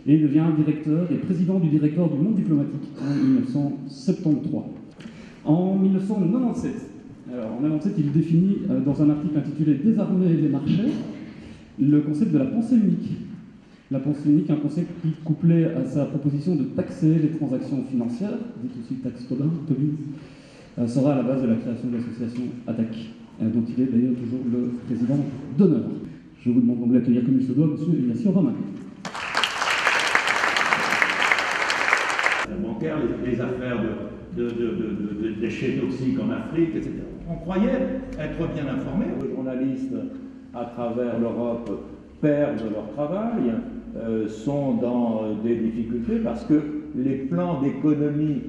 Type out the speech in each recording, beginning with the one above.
Et il devient directeur et président du directoire du Monde diplomatique en 1973. En 1997, il définit dans un article intitulé « Désarmer les marchés » le concept de la pensée unique. La pensée unique, un concept qui, couplé à sa proposition de taxer les transactions financières, dit aussi taxe Tobin, sera à la base de la création de l'association ATTAC, dont il est d'ailleurs toujours le président d'honneur. Je vous demande donc d'accueillir comme il se doit M. Ignacio Romain. Bancaire, les affaires de déchets toxiques en Afrique, etc. On croyait être bien informés. Les journalistes à travers l'Europe perdent leur travail, sont dans des difficultés parce que les plans d'économie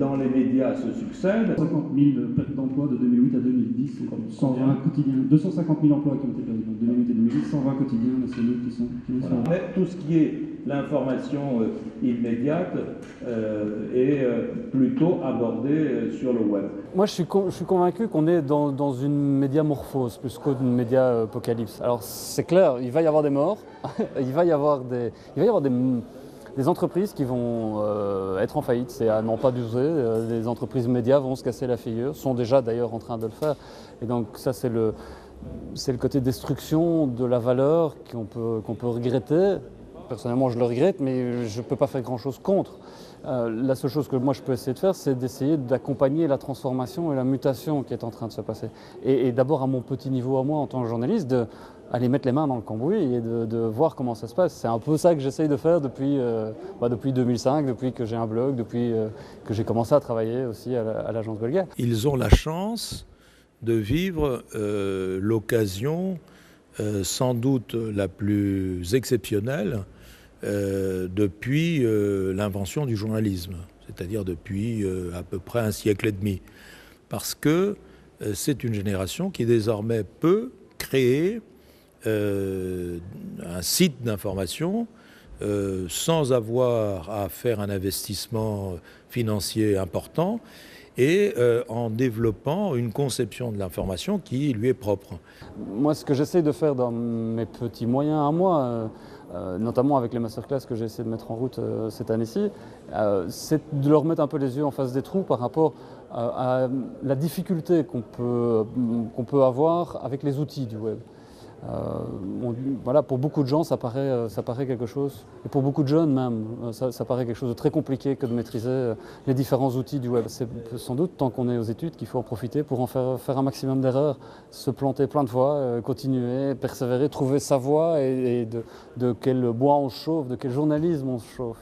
dans les médias se succèdent. 50 000 pertes d'emplois de 2008 à 2010, 120 quotidiens, 250 000 emplois qui ont été perdus en 2008 et 2010, 120 quotidiens nationaux qui sont voilà. Mais tout ce qui est l'information immédiate est plutôt abordé sur le web. Moi, je suis convaincu qu'on est dans une médiamorphose plus qu'une média-apocalypse. Alors, c'est clair, il va y avoir des morts, il va y avoir des entreprises qui vont être en faillite, c'est à n'en pas douter. Les entreprises médias vont se casser la figure, sont déjà d'ailleurs en train de le faire. Et donc ça, c'est le côté destruction de la valeur qu'on peut regretter. Personnellement, je le regrette, mais je ne peux pas faire grand-chose contre. La seule chose que moi je peux essayer de faire, c'est d'essayer d'accompagner la transformation et la mutation qui est en train de se passer. Et d'abord à mon petit niveau à moi en tant que journaliste, d'aller mettre les mains dans le cambouis et de voir comment ça se passe. C'est un peu ça que j'essaye de faire depuis 2005, depuis que j'ai un blog, depuis que j'ai commencé à travailler aussi à l'agence Bulgare. Ils ont la chance de vivre l'occasion sans doute la plus exceptionnelle depuis l'invention du journalisme, c'est-à-dire depuis à peu près un siècle et demi. Parce que c'est une génération qui désormais peut créer un site d'information sans avoir à faire un investissement financier important et en développant une conception de l'information qui lui est propre. Moi, ce que j'essaie de faire dans mes petits moyens à moi, notamment avec les masterclass que j'ai essayé de mettre en route cette année-ci, c'est de leur mettre un peu les yeux en face des trous par rapport à la difficulté qu'on peut avoir avec les outils du web. Voilà, pour beaucoup de gens, ça paraît quelque chose, et pour beaucoup de jeunes même, ça paraît quelque chose de très compliqué que de maîtriser les différents outils du web. C'est sans doute, tant qu'on est aux études, qu'il faut en profiter pour en faire un maximum d'erreurs, se planter plein de fois, continuer, persévérer, trouver sa voie et de quel bois on se chauffe, de quel journalisme on se chauffe.